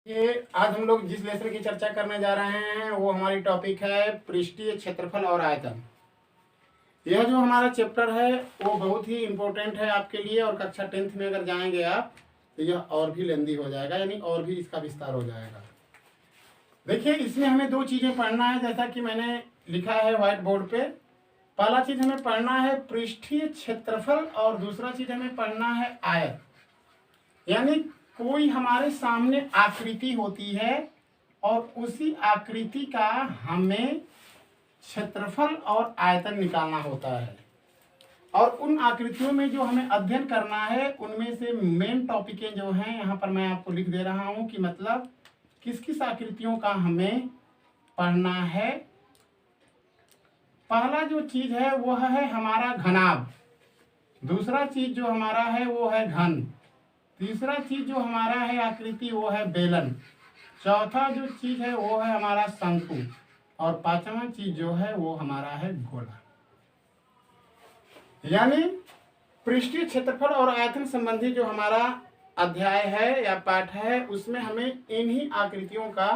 ये आज हम लोग जिस लेसन की चर्चा करने जा रहे हैं वो हमारी टॉपिक है पृष्ठीय क्षेत्रफल और आयतन। यह जो हमारा चैप्टर है वो बहुत ही इम्पोर्टेंट है आपके लिए, और कक्षा 10th में अगर जाएंगे आप तो यह और भी लेंदी हो जाएगा, यानी और भी इसका विस्तार हो जाएगा। देखिए, इसमें हमें दो चीज़ें पढ़ना है, जैसा कि मैंने लिखा है व्हाइट बोर्ड पे। पहला चीज़ हमें पढ़ना है पृष्ठीय क्षेत्रफल और दूसरा चीज़ हमें पढ़ना है आयत। यानी कोई हमारे सामने आकृति होती है और उसी आकृति का हमें क्षेत्रफल और आयतन निकालना होता है, और उन आकृतियों में जो हमें अध्ययन करना है उनमें से मेन टॉपिकें जो हैं यहाँ पर मैं आपको लिख दे रहा हूँ कि मतलब किस किस आकृतियों का हमें पढ़ना है। पहला जो चीज है वह है हमारा घनाभ, दूसरा चीज जो हमारा है वो है घन, तीसरा चीज जो हमारा है आकृति वो है बेलन, चौथा जो चीज है वो है हमारा शंकु, और पांचवा चीज जो है वो हमारा है गोला। यानी पृष्ठीय क्षेत्रफल और आयतन संबंधी जो हमारा अध्याय है या पाठ है उसमें हमें इन्हीं आकृतियों का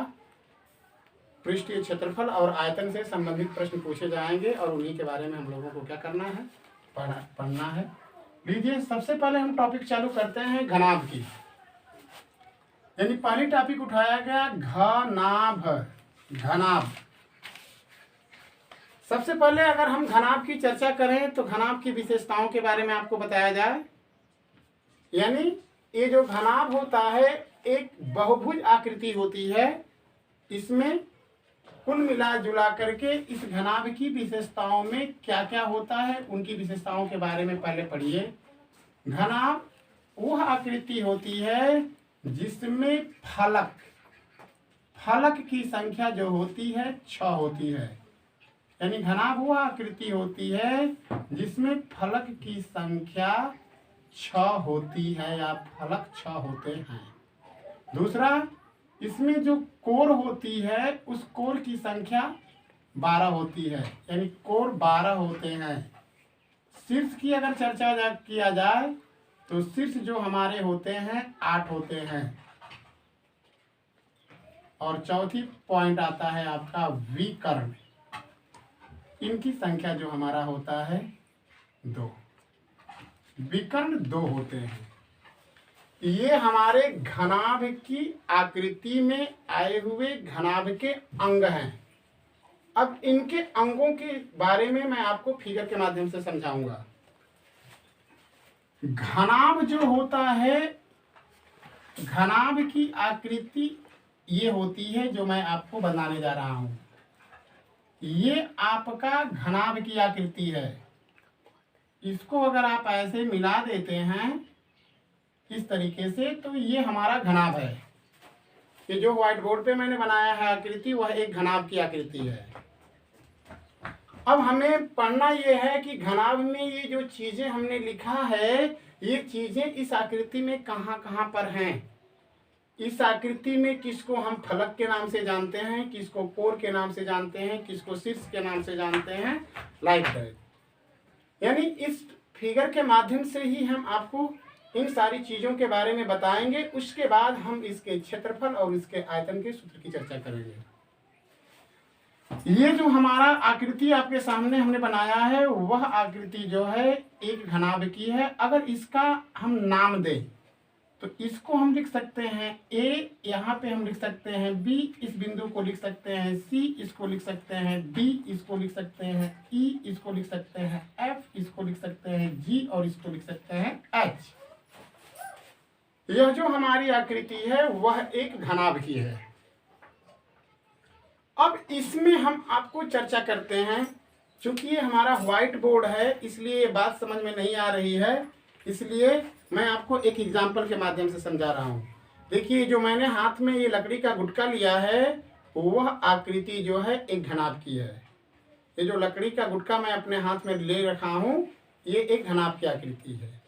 पृष्ठीय क्षेत्रफल और आयतन से संबंधित प्रश्न पूछे जाएंगे, और उन्हीं के बारे में हम लोगों को क्या करना है, पढ़ना है। लीजिए, सबसे पहले हम टॉपिक चालू करते हैं घनाभ की। यानी पहली टॉपिक उठाया गया घनाभ। घनाभ सबसे पहले अगर हम घनाभ की चर्चा करें तो घनाभ की विशेषताओं के बारे में आपको बताया जाए। यानी ये जो घनाभ होता है एक बहुभुज आकृति होती है। इसमें कुल मिला जुला करके इस घनाभ की विशेषताओं में क्या क्या होता है उनकी विशेषताओं के बारे में पहले पढ़िए। घनाभ वह आकृति होती है जिसमें फलक की संख्या जो होती है 6 होती है। यानी घनाभ वह आकृति होती है जिसमें फलक की संख्या 6 होती है या फलक 6 होते हैं। दूसरा, इसमें जो कोर होती है उस कोर की संख्या 12 होती है, यानी कोर 12 होते हैं। शीर्ष की अगर चर्चा किया जाए तो शीर्ष जो हमारे होते हैं 8 होते हैं, और चौथी पॉइंट आता है आपका विकर्ण। इनकी संख्या जो हमारा होता है 2, विकर्ण 2 होते हैं। ये हमारे घनाभ की आकृति में आए हुए घनाभ के अंग हैं। अब इनके अंगों के बारे में मैं आपको फिगर के माध्यम से समझाऊंगा। घनाभ जो होता है, घनाभ की आकृति ये होती है जो मैं आपको बनाने जा रहा हूं। ये आपका घनाभ की आकृति है। इसको अगर आप ऐसे मिला देते हैं इस तरीके से तो ये हमारा घनाभ है। ये जो व्हाइट बोर्ड पे मैंने बनाया है आकृति वह एक घनाभ की आकृति है। अब हमें पढ़ना ये है कि घनाभ में ये जो चीजें हमने लिखा है ये चीजें इस आकृति में कहाँ कहाँ पर हैं। इस आकृति में किसको हम फलक के नाम से जानते हैं, किसको कोर के नाम से जानते हैं, किसको शीर्ष के नाम से जानते हैं, लाइक दैट। यानी इस फिगर के माध्यम से ही हम आपको इन सारी चीजों के बारे में बताएंगे। उसके बाद हम इसके क्षेत्रफल और इसके आयतन के सूत्र की चर्चा करेंगे। ये जो हमारा आकृति आपके सामने हमने बनाया है वह आकृति जो है एक घनाभ की है। अगर इसका हम नाम दें तो इसको हम लिख सकते हैं ए, यहाँ पे हम लिख सकते हैं बी, इस बिंदु को लिख सकते हैं सी, इसको लिख सकते हैं डी, इसको लिख सकते हैं ई, इसको लिख सकते हैं एफ, इसको लिख सकते हैं जी, और इसको लिख सकते हैं एच। यह जो हमारी आकृति है वह एक घनाभ की है। अब इसमें हम आपको चर्चा करते हैं। चूंकि ये हमारा व्हाइट बोर्ड है इसलिए ये बात समझ में नहीं आ रही है, इसलिए मैं आपको एक एग्जाम्पल के माध्यम से समझा रहा हूँ। देखिए, जो मैंने हाथ में ये लकड़ी का गुटका लिया है वह आकृति जो है एक घनाभ की है। ये जो लकड़ी का गुटका मैं अपने हाथ में ले रखा हूँ ये एक घनाभ की आकृति है।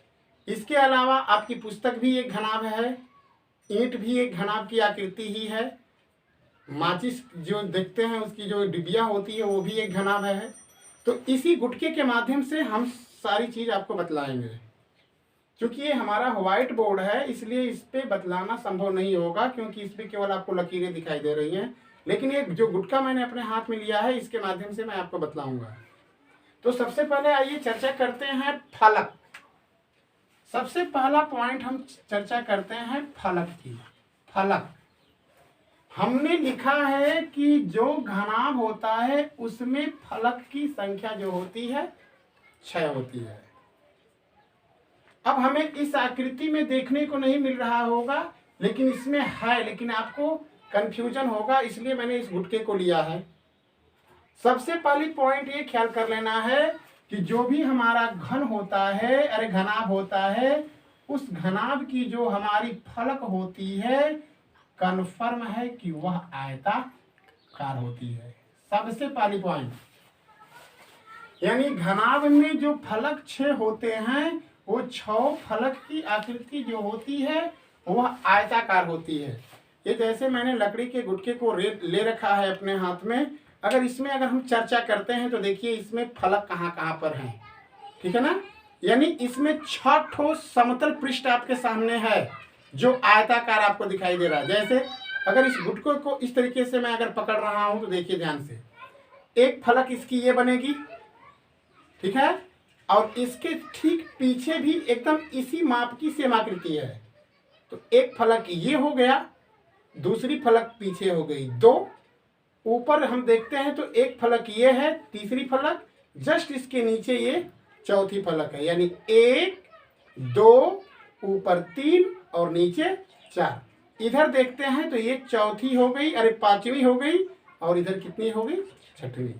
इसके अलावा आपकी पुस्तक भी एक घनाभ है, ईंट भी एक घनाभ की आकृति ही है, माचिस जो देखते हैं उसकी जो डिबिया होती है वो भी एक घनाभ है। तो इसी गुटके के माध्यम से हम सारी चीज़ आपको बतलाएंगे। क्योंकि ये हमारा व्हाइट बोर्ड है इसलिए इस पे बतलाना संभव नहीं होगा, क्योंकि इस पे केवल आपको लकीरें दिखाई दे रही हैं। लेकिन ये जो गुटखा मैंने अपने हाथ में लिया है इसके माध्यम से मैं आपको बतलाऊंगा। तो सबसे पहले आइए चर्चा करते हैं फलक। सबसे पहला पॉइंट हम चर्चा करते हैं फलक की। फलक हमने लिखा है कि जो घनाभ होता है उसमें फलक की संख्या जो होती है 6 होती है। अब हमें इस आकृति में देखने को नहीं मिल रहा होगा, लेकिन इसमें है, लेकिन आपको कंफ्यूजन होगा, इसलिए मैंने इस गुटके को लिया है। सबसे पहली पॉइंट ये ख्याल कर लेना है कि जो भी हमारा घन होता है, अरे घनाभ होता है, उस घनाभ की जो हमारी फलक होती है कन्फर्म है कि वह आयताकार होती है। सबसे पहली पॉइंट, यानी घनाभ में जो फलक 6 होते हैं वो 6 फलक की आकृति जो होती है वह आयताकार होती है। ये जैसे मैंने लकड़ी के गुटके को ले रखा है अपने हाथ में, अगर इसमें अगर हम चर्चा करते हैं तो देखिए इसमें फलक कहाँ कहाँ पर हैं, ठीक है ना। यानी इसमें 6 ठोस समतल पृष्ठ आपके सामने है जो आयताकार आपको दिखाई दे रहा है। जैसे अगर इस गुटके को इस तरीके से मैं अगर पकड़ रहा हूं तो देखिए ध्यान से, एक फलक इसकी ये बनेगी, ठीक है, और इसके ठीक पीछे भी एकदम इसी माप की सेम आकृति है। तो एक फलक ये हो गया, दूसरी फलक पीछे हो गई, 2 ऊपर हम देखते हैं तो एक फलक ये है, तीसरी फलक जस्ट इसके नीचे ये चौथी फलक है, यानी 1 2 ऊपर 3 और नीचे 4। इधर देखते हैं तो ये चौथी हो गई, अरे 5वीं हो गई, और इधर कितनी हो गई, 6वीं।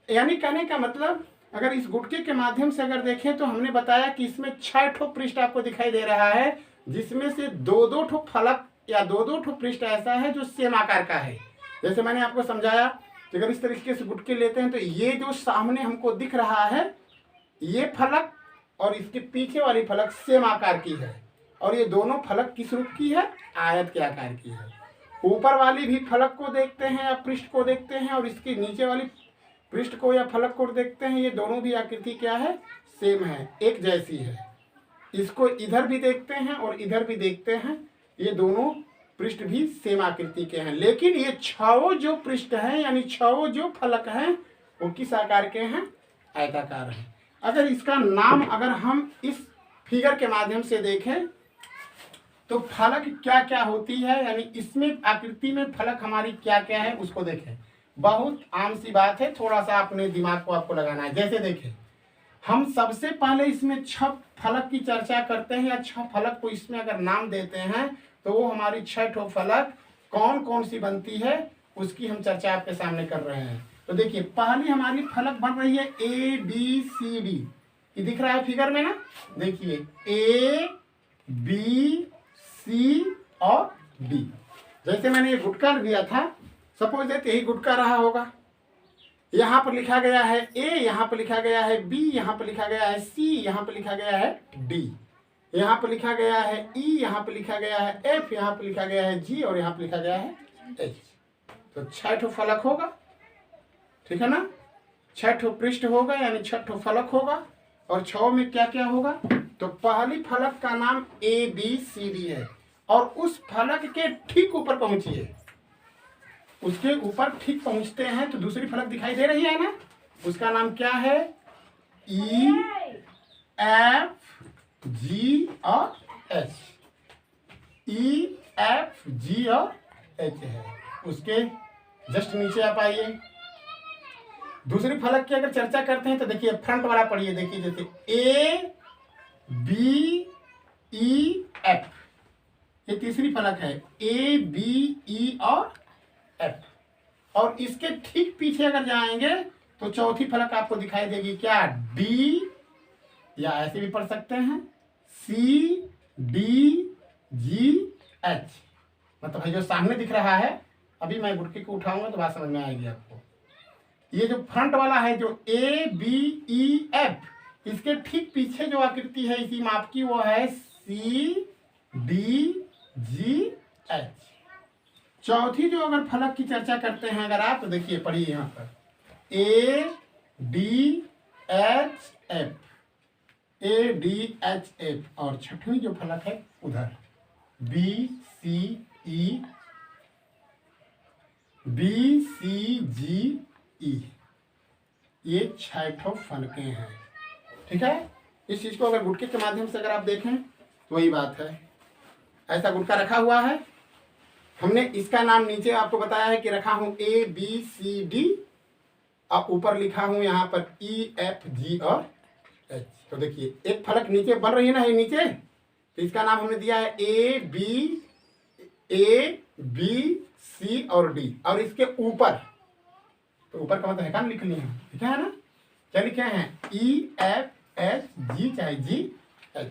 यानी कहने का मतलब अगर इस गुटके के माध्यम से अगर देखें तो हमने बताया कि इसमें 6 ठो पृष्ठ आपको दिखाई दे रहा है, जिसमें से 2-2 ठो फलक या 2-2 ठो पृष्ठ ऐसा है जो सेम आकार का है। जैसे मैंने आपको समझाया कि अगर इस तरीके से गुटके लेते हैं तो ये जो सामने हमको दिख रहा है ये फलक और इसके पीछे वाली फलक सेम आकार की है, और ये दोनों फलक किस रूप की है, आयत के आकार की है। ऊपर वाली भी फलक को देखते हैं या पृष्ठ को देखते हैं, और इसके नीचे वाली पृष्ठ को या फलक को देखते हैं, ये दोनों भी आकृति क्या है, सेम है, एक जैसी है। इसको इधर भी देखते हैं और इधर भी देखते हैं, ये दोनों पृष्ठ भी सेम आकृति के हैं। लेकिन ये 6 जो पृष्ठ हैं यानी 6 जो फलक हैं वो किस आकार के हैं, आयताकार हैं। अगर इसका नाम अगर हम इस फिगर के माध्यम से देखें तो फलक क्या क्या होती है, यानी इसमें आकृति में फलक हमारी क्या क्या है उसको देखें। बहुत आम सी बात है, थोड़ा सा अपने दिमाग को आपको लगाना है। जैसे देखें, हम सबसे पहले इसमें 6 फलक की चर्चा करते हैं या 6 फलक को इसमें अगर नाम देते हैं तो वो हमारी 6 ठो फलक कौन कौन सी बनती है उसकी हम चर्चा आपके सामने कर रहे हैं। तो देखिए पहली हमारी फलक बन रही है ABCD, ये दिख रहा है फिगर में ना, देखिए ABC और D। जैसे मैंने ये गुटका दिया था, सपोज दैट यही गुटका रहा होगा, यहाँ पर लिखा गया है A, यहाँ पर लिखा गया है B, यहाँ पर लिखा गया है C, यहाँ पर लिखा गया है D, यहाँ पर लिखा गया है E, यहाँ पर लिखा गया है F, यहाँ पर लिखा गया है G और यहाँ पर लिखा गया है H। तो 6 ठो फलक होगा, ठीक है ना, 6 ठो पृष्ठ होगा यानी 6 ठो फलक होगा, और 6 में क्या क्या होगा। तो पहली फलक का नाम ABCD है, और उस फलक के ठीक ऊपर पहुंचिए, उसके ऊपर ठीक पहुंचते हैं तो दूसरी फलक दिखाई दे रही है ना, उसका नाम क्या है, E F G और H। E F G और H है, उसके जस्ट नीचे आप आइए। दूसरी फलक की अगर चर्चा करते हैं तो देखिए फ्रंट वाला पढ़िए, देखिए जैसे A B E F, ये तीसरी फलक है A B E और F, और इसके ठीक पीछे अगर जाएंगे तो चौथी फलक आपको दिखाई देगी क्या, D, या ऐसे भी पढ़ सकते हैं C D G H। मतलब जो सामने दिख रहा है, अभी मैं गुटके को उठाऊंगा तो बात समझ में आएगी आपको। ये जो फ्रंट वाला है जो ABEF, इसके ठीक पीछे जो आकृति है इसी माप की वो है CDGH। चौथी जो अगर फलक की चर्चा करते हैं अगर आप, तो देखिए पढ़िए यहाँ पर ADHF, ADHF और छठवीं जो फलक है उधर BCE BCGE, ये 6 ठो फलकें हैं। ठीक है, इस चीज को अगर गुटके के माध्यम से अगर आप देखें तो वही बात है। ऐसा गुटका रखा हुआ है, हमने इसका नाम नीचे आपको बताया है कि रखा हूं ABCD और ऊपर लिखा हूं यहाँ पर EFG और H। तो देखिए एक फलक नीचे बन रही है ना, ये नीचे, तो इसका नाम हमने दिया है ABC और D, और इसके ऊपर, तो ऊपर का मतलब है, लिख लिए हैं, ठीक है ना, क्या लिखे हैं EFG चाहे GH,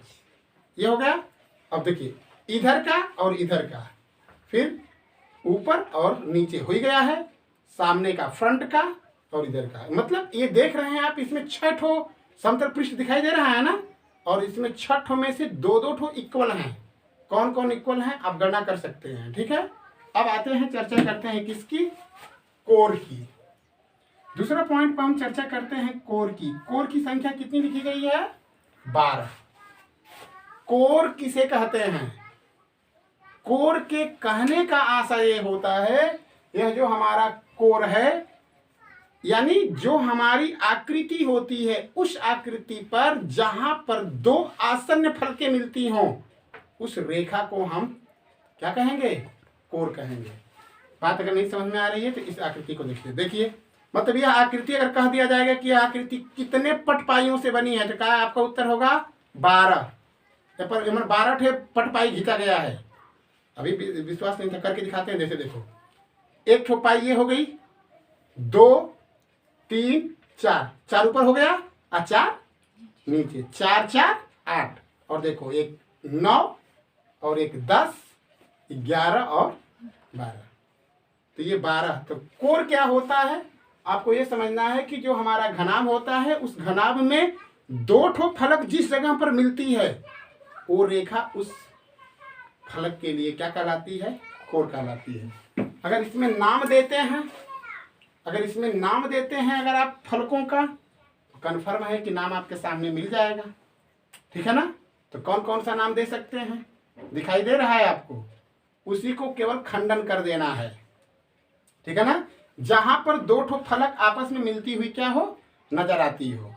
ये हो गया। अब देखिए इधर का और इधर का, फिर ऊपर और नीचे हो ही गया है, सामने का फ्रंट का और इधर का, मतलब ये देख रहे हैं आप, इसमें 6 ठो समतल पृष्ठ दिखाई दे रहा है ना, और इसमें 6 ठो में से 2-2 ठो इक्वल हैं। कौन कौन इक्वल हैं आप गणना कर सकते हैं। ठीक है, अब आते हैं, चर्चा करते हैं किसकी, कोर की। दूसरा पॉइंट पर हम चर्चा करते हैं कोर की। कोर की संख्या कितनी लिखी गई है, 12। कोर किसे कहते हैं, कोर के कहने का आशय ये होता है, यह जो हमारा कोर है, यानी जो हमारी आकृति होती है, उस आकृति पर जहां पर 2 आसन्न फलकें मिलती हों, उस रेखा को हम क्या कहेंगे, कोर कहेंगे। बात अगर नहीं समझ में आ रही है तो इस आकृति को देखिए। देखिए मतलब यह आकृति अगर कह दिया जाएगा कि यह आकृति कितने पटपाइयों से बनी है, तो क्या आपका उत्तर होगा 12। पर 12 ठे पटपाई घिंचा गया है। अभी विश्वास नहीं था, करके दिखाते हैं। जैसे देखो, एक ठो पाई ये हो गई, 2 3 4, 4 ऊपर हो गया और 4 नीचे, 4 4 8, और देखो एक 9 और एक 10, 11 और 12, तो ये 12। तो कोर क्या होता है आपको ये समझना है कि जो हमारा घनाभ होता है, उस घनाभ में 2 ठो फलक जिस जगह पर मिलती है, वो रेखा उस फलक के लिए क्या कहलाती है, कोर कहलाती है। अगर इसमें नाम देते हैं, अगर आप फलकों का, तो कन्फर्म है कि नाम आपके सामने मिल जाएगा। ठीक है ना, तो कौन कौन सा नाम दे सकते हैं, दिखाई दे रहा है आपको, उसी को केवल खंडन कर देना है। ठीक है ना, जहां पर 2 ठो फलक आपस में मिलती हुई क्या हो, नजर आती हो।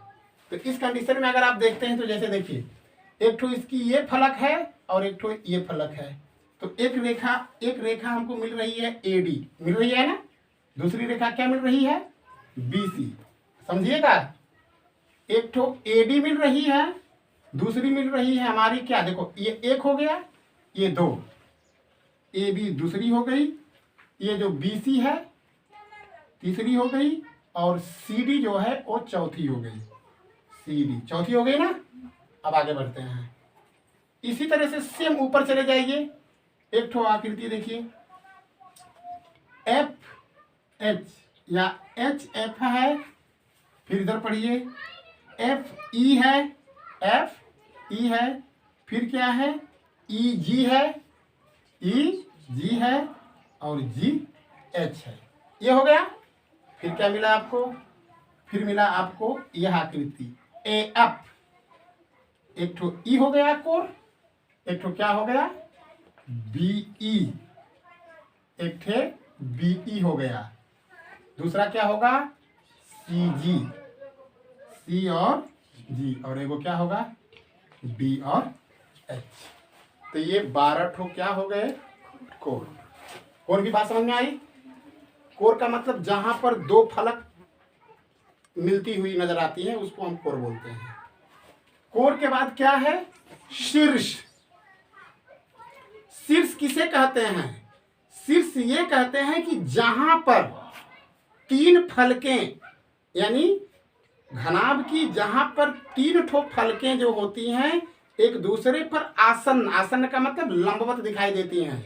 तो इस कंडीशन में अगर आप देखते हैं तो जैसे देखिए, एक ठो इसकी ये फलक है और एक ठो ये फलक है, तो एक रेखा हमको मिल रही है AD, मिल रही है ना, दूसरी रेखा क्या मिल रही है, BC। समझिएगा, एक ठो AD मिल रही है, दूसरी मिल रही है हमारी क्या, देखो ये 1 हो गया, ये 2, AB दूसरी हो गई, ये जो BC है तीसरी हो गई, और CD जो है वो चौथी हो गई, CD चौथी हो गई ना। अब आगे बढ़ते हैं, इसी तरह से सेम ऊपर चले जाइए, एक ठो आकृति देखिए, FH या HF है, फिर इधर पढ़िए FE है, फिर क्या है, EG है और GH है। ये हो गया। फिर क्या मिला आपको, फिर मिला आपको यह आकृति AF, एक ठो E हो गया कोर, एक ठो क्या हो गया BE, एक ठे BE हो गया, दूसरा क्या होगा CG, C और G, और एगो क्या होगा B और H। तो ये 12 ठो क्या हो गए, कोर। कोर की बात समझ में आई। कोर का मतलब जहां पर 2 फलक मिलती हुई नजर आती है, उसको हम कोर बोलते हैं। कोर के बाद क्या है, शीर्ष। शीर्ष किसे कहते हैं, शीर्ष ये कहते हैं कि जहां पर 3 फलकें, यानी घनाभ की जहां पर 3 ठो फलकें जो होती हैं, एक दूसरे पर आसन का मतलब लंबवत दिखाई देती हैं,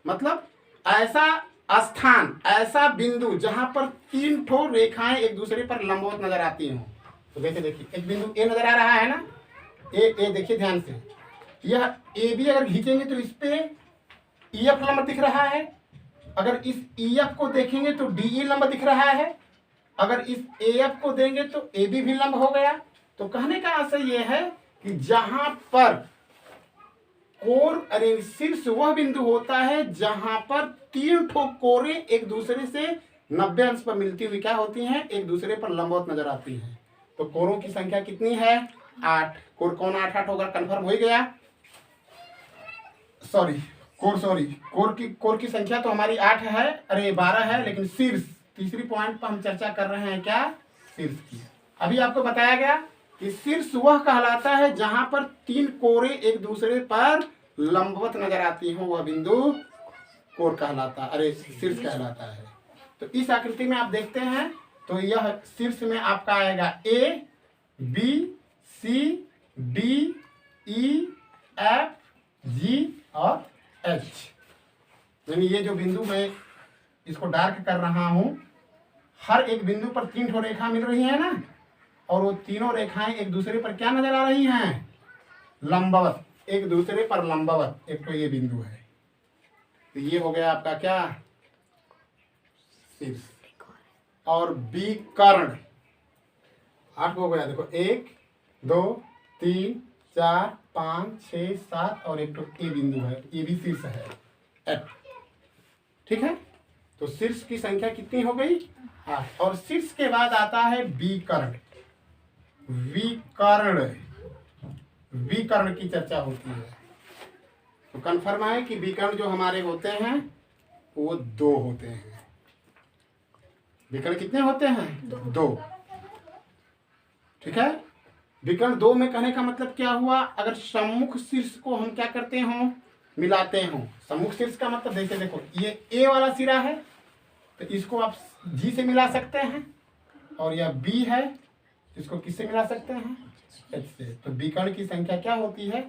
मतलब ऐसा स्थान, ऐसा बिंदु जहां पर 3 ठो रेखाएं एक दूसरे पर लंबवत नजर आती हों। तो देखिए एक बिंदु ए नजर आ रहा है ना, ए देखिए ध्यान से, यह AB अगर खींचेंगे तो इस पे EF लंब दिख रहा है, अगर इस EF को देखेंगे तो DE लंब दिख रहा है, अगर इस AF को देंगे तो AB भी लंब हो गया। तो कहने का आशय यह है कि जहां पर कोर अरे शीर्ष वह बिंदु होता है जहां पर तीन ठो कोरे एक दूसरे से 90 अंश पर मिलती हुई क्या होती हैं, एक दूसरे पर लंबवत नजर आती हैं। तो कोरों की संख्या कितनी है, 8। कोर कौन 8 होगा, कंफर्म हो ही गया। कोर की संख्या तो हमारी 8 है, अरे 12 है, लेकिन शीर्ष तीसरी पॉइंट पर हम चर्चा कर रहे हैं क्या, शीर्ष की। अभी आपको बताया गया कि शीर्ष वह कहलाता है जहां पर तीन कोरे एक दूसरे पर लंबवत नजर आती हो, वह बिंदु कोर कहलाता, अरे शीर्ष कहलाता है। तो इस आकृति में आप देखते हैं तो यह शीर्ष में आपका आएगा ए, बी, सी, डी, ई, एफ, जी और एच। यानी ये जो बिंदु मैं इसको डार्क कर रहा हूं, हर एक बिंदु पर तीन ठो रेखा मिल रही है ना, और वो तीनों रेखाएं एक दूसरे पर क्या नजर आ रही हैं, लंबवत, एक दूसरे पर लंबवत। एक तो ये बिंदु है, तो ये हो गया आपका क्या, शीर्ष। और बी कर्ण 8 हो गया, देखो 1 2 3 4 5 6 7 और एक तो ए बिंदु है, ये भी शीर्ष है, एफ। ठीक है, तो शीर्ष की संख्या कितनी हो गई, 8। और शीर्ष के बाद आता है विकर्ण। विकर्ण की चर्चा होती है, तो कंफर्म है कि विकर्ण जो हमारे होते हैं वो 2 होते हैं। विकर्ण कितने होते हैं, 2। ठीक है, विकर्ण 2 में कहने का मतलब क्या हुआ, अगर सम्मुख शीर्ष को हम क्या करते हो, मिलाते हो। सम्मुख शीर्ष का मतलब जैसे देखो ये ए वाला सिरा है, तो इसको आप जी से मिला सकते हैं, और यह बी है, इसको किससे मिला सकते हैं, एच से। तो विकर्ण की संख्या क्या होती है,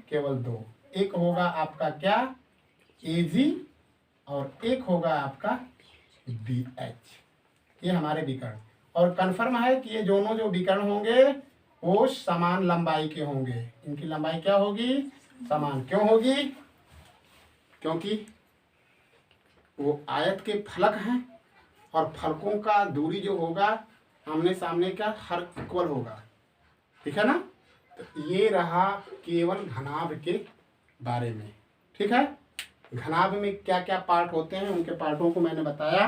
केवल 2। एक होगा आपका क्या, ए जी, और एक होगा आपका बी एच। ये हमारे विकर्ण, और कंफर्म है कि ये दोनों जो विकर्ण होंगे वो समान लंबाई के होंगे। इनकी लंबाई क्या होगी, समान। क्यों होगी, क्योंकि वो आयत के फलक हैं, और फलकों का दूरी जो होगा आमने सामने का हर इक्वल होगा। ठीक है ना, तो ये रहा केवल घनाभ के बारे में। ठीक है, घनाभ में क्या क्या पार्ट होते हैं उनके पार्टों को मैंने बताया।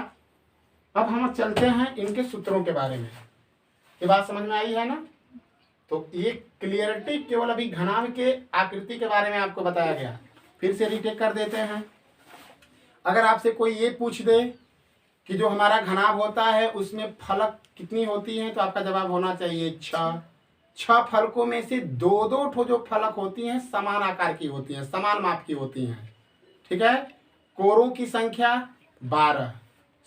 अब हम चलते हैं इनके सूत्रों के बारे में। ये बात समझ में आई है ना, तो ये क्लियरिटी केवल अभी घनाभ के आकृति के बारे में आपको बताया गया। फिर से रिटेक कर देते हैं। अगर आपसे कोई ये पूछ दे कि जो हमारा घनाभ होता है उसमें फलक कितनी होती हैं, तो आपका जवाब होना चाहिए 6। 6 फलकों में से 2-2 ठो जो फलक होती हैं समान आकार की होती हैं, समान माप की होती हैं। ठीक है, कोरों की संख्या 12,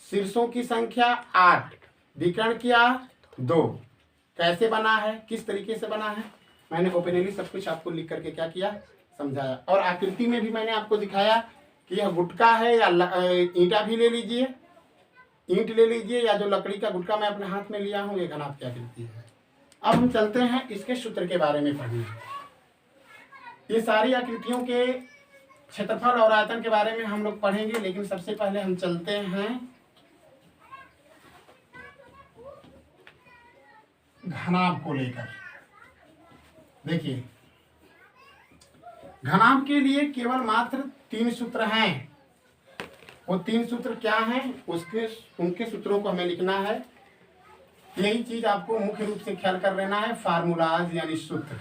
शीर्षों की संख्या 8, विकर्ण किया 2। कैसे बना है, किस तरीके से बना है, मैंने ओपनली सब कुछ आपको लिख करके क्या किया, समझाया। और आकृति में भी मैंने आपको दिखाया कि यह गुटका है या ईंटा भी ले लीजिए, ईंट ले लीजिए, या जो लकड़ी का गुटका मैं अपने हाथ में लिया हूँ, ये घनाभ की आकृति है। अब हम चलते हैं इसके सूत्र के बारे में पढ़ने। ये सारी आकृतियों के क्षेत्रफल और आयतन के बारे में हम लोग पढ़ेंगे, लेकिन सबसे पहले हम चलते हैं घनाभ को लेकर। देखिए, घनाभ के लिए केवल मात्र 3 सूत्र हैं। वो 3 सूत्र क्या हैं, उनके सूत्रों को हमें लिखना है। यही चीज आपको मुख्य रूप से ख्याल कर लेना है, फार्मूलाज यानी सूत्र।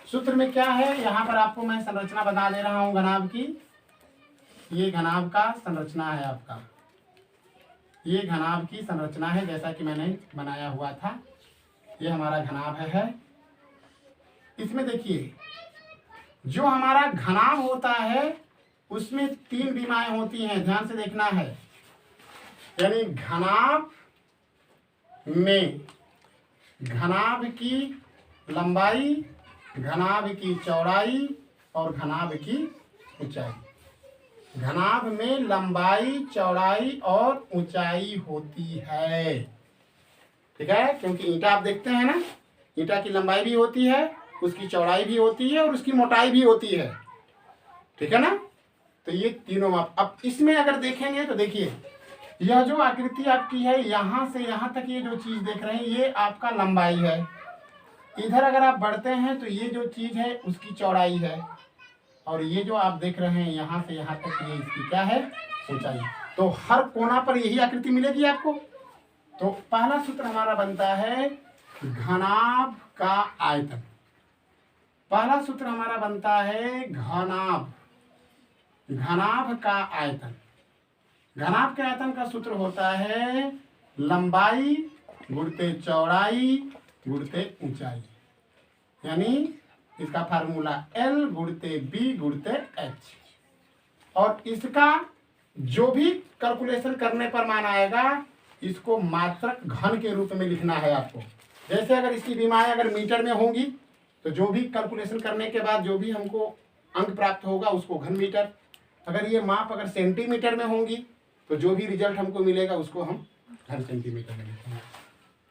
सूत्र में क्या है, यहाँ पर आपको मैं संरचना बता दे रहा हूँ घनाभ की। ये घनाभ का संरचना है आपका, ये घनाभ की संरचना है जैसा कि मैंने बनाया हुआ था। ये हमारा घनाभ है। इसमें देखिए, जो हमारा घनाभ होता है उसमें 3 विमाएं होती हैं, ध्यान से देखना है। यानी घनाभ में घनाभ की लंबाई, घनाभ की चौड़ाई और घनाभ की ऊंचाई। घनाभ में लंबाई, चौड़ाई और ऊंचाई होती है। ठीक है, क्योंकि ईंटा आप देखते हैं ना, ईंटा की लंबाई भी होती है, उसकी चौड़ाई भी होती है और उसकी मोटाई भी होती है। ठीक है ना, तो ये तीनों माप। अब इसमें अगर देखेंगे तो देखिए, यह जो आकृति आपकी है, यहां से यहां तक ये जो चीज देख रहे हैं, ये आपका लंबाई है। इधर अगर आप बढ़ते हैं तो ये जो चीज है उसकी चौड़ाई है, और ये जो आप देख रहे हैं यहाँ से यहाँ तक ये इसकी क्या है, ऊंचाई। तो हर कोना पर यही आकृति मिलेगी आपको। तो पहला सूत्र हमारा बनता है घनाभ का आयतन। पहला सूत्र हमारा बनता है घनाभ, घनाभ का आयतन। घनाभ के आयतन का सूत्र होता है लंबाई गुणित चौड़ाई गुणित ऊंचाई, यानी इसका फार्मूला L गुणित B गुणित H। और इसका जो भी कैलकुलेशन करने पर मान आएगा इसको मात्रक घन के रूप में लिखना है आपको। जैसे अगर इसकी विमाएं अगर मीटर में होंगी तो जो भी कैलकुलेशन करने के बाद जो भी हमको अंक प्राप्त होगा उसको घन मीटर, अगर ये माप अगर सेंटीमीटर में होंगी तो जो भी रिजल्ट हमको मिलेगा उसको हम घन सेंटीमीटर में लिखेंगे।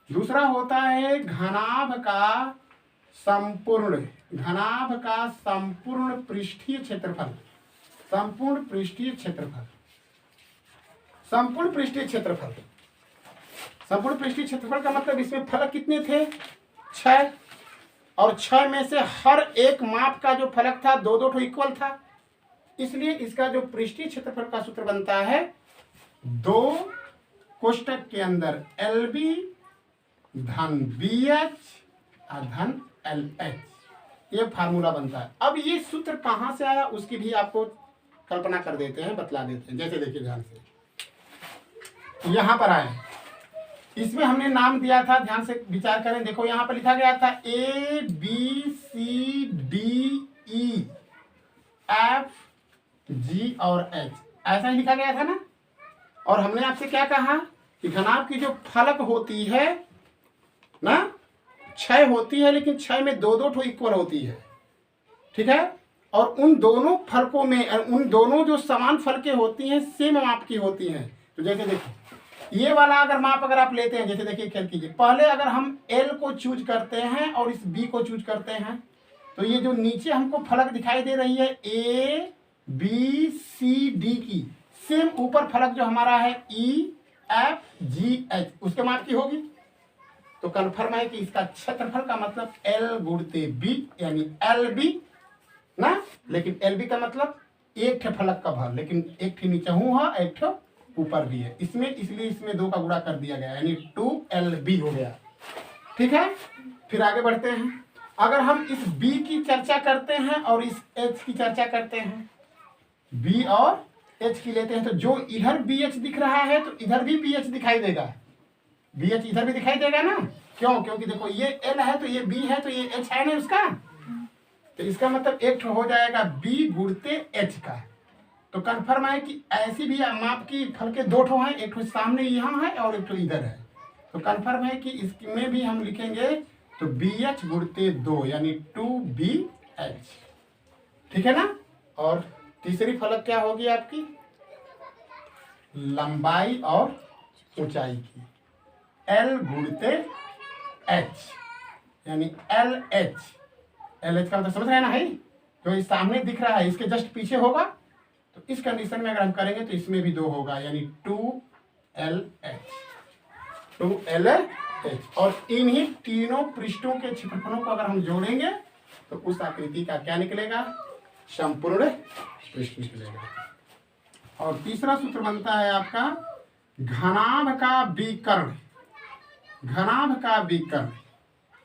दूसरा होता है घनाभ का संपूर्ण, घनाभ का संपूर्ण पृष्ठीय क्षेत्रफल। संपूर्ण पृष्ठीय क्षेत्रफल, संपूर्ण पृष्ठीय क्षेत्रफल, संपूर्ण पृष्ठीय क्षेत्रफल का मतलब इसमें फलक कितने थे, 6, और 6 में से हर एक माप का जो फलक था 2-2 ठो इक्वल था, इसलिए इसका जो पृष्ठीय क्षेत्रफल का सूत्र बनता है 2 कोष्टक के अंदर LB धन BH और धन LH, ये फार्मूला बनता है। अब ये सूत्र कहां से आया उसकी भी आपको कल्पना कर देते हैं, बतला देते हैं। जैसे देखिए ध्यान से, यहां पर आए, इसमें हमने नाम दिया था, ध्यान से विचार करें। देखो यहां पर लिखा गया था ABCDEFG और H, ऐसा ही लिखा गया था ना। और हमने आपसे क्या कहा कि घनाभ की जो फलक होती है ना 6 होती है, लेकिन 6 में 2-2 ठो इक्वल होती है, ठीक है। और उन दोनों फलकों में, उन दोनों जो समान फलकें होती हैं सेम माप की होती हैं। तो जैसे देखिए ये वाला अगर माप अगर आप लेते हैं, जैसे देखिए ख्याल कीजिए, पहले अगर हम L को चूज करते हैं और इस B को चूज करते हैं तो ये जो नीचे हमको फलक दिखाई दे रही है ABCD की सेम ऊपर फलक जो हमारा है EFGH उसके माप की होगी। तो कन्फर्म है कि इसका क्षेत्रफल का मतलब L गुणित B यानी LB ना, लेकिन LB का मतलब एक ठे फलक का भार, लेकिन एक ठे नीचे हूँ है, एक ठे ऊपर भी है इसमें, इसलिए इसमें 2 का गुणा कर दिया गया यानी 2LB हो गया, ठीक है। फिर आगे बढ़ते हैं। अगर हम इस B की चर्चा करते हैं और इस H की चर्चा करते हैं, B और H की लेते हैं, तो जो इधर BH दिख रहा है तो इधर भी BH दिखाई देगा, BH इधर भी दिखाई देगा ना। क्यों? क्योंकि देखो ये L है तो ये B है तो ये H है ना उसका, तो इसका मतलब एक हो जाएगा B गुणित H का। तो कन्फर्म है कि ऐसी भी माप की फल के 2 ठो हैं, एक ठो सामने यहाँ है और एक ठो इधर है। तो कन्फर्म है कि इसमें भी हम लिखेंगे तो BH गुणित 2 यानी 2BH, ठीक है ना। और तीसरी फलक क्या होगी आपकी, लंबाई और ऊंचाई की, L गुणित H यानी LH। LH का मतलब समझ रहे हैं ना, है जो इस सामने दिख रहा है इसके जस्ट पीछे होगा, तो इस कंडीशन में अगर हम करेंगे तो इसमें भी 2 होगा यानी 2LH, 2LH। और इन्हीं तीनों पृष्ठों के क्षेत्रफलों को अगर हम जोड़ेंगे तो उस आकृति का क्या निकलेगा, संपूर्ण पृष्ठ निकलेगा। और तीसरा सूत्र बनता है आपका घनाभ का विकर्ण, घनाभ का विकर्ण।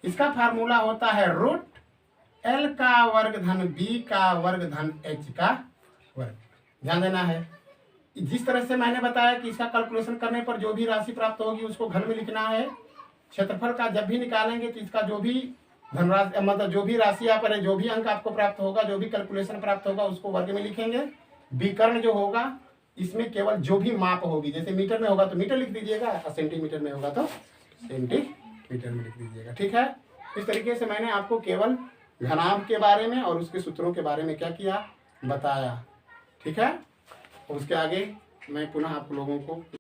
इसका फार्मूला होता है √L का वर्ग धन B का वर्ग धन H का वर्ग। ध्यान देना है, जिस तरह से मैंने बताया कि इसका कैलकुलेशन करने पर जो भी राशि प्राप्त होगी उसको घन में लिखना है। क्षेत्रफल का जब भी निकालेंगे तो इसका जो भी धनराशि मतलब जो भी राशि यहाँ पर है, जो भी अंक आपको प्राप्त होगा, जो भी कैलकुलेशन प्राप्त होगा उसको वर्ग में लिखेंगे। विकर्ण जो होगा इसमें केवल जो भी माप होगी, जैसे मीटर में होगा तो मीटर लिख दीजिएगा और सेंटीमीटर में होगा तो सेंटीमीटर में लिख दीजिएगा, ठीक है। इस तरीके से मैंने आपको केवल घनाभ के बारे में और उसके सूत्रों के बारे में क्या किया, बताया, ठीक है। और उसके आगे मैं पुनः आप लोगों को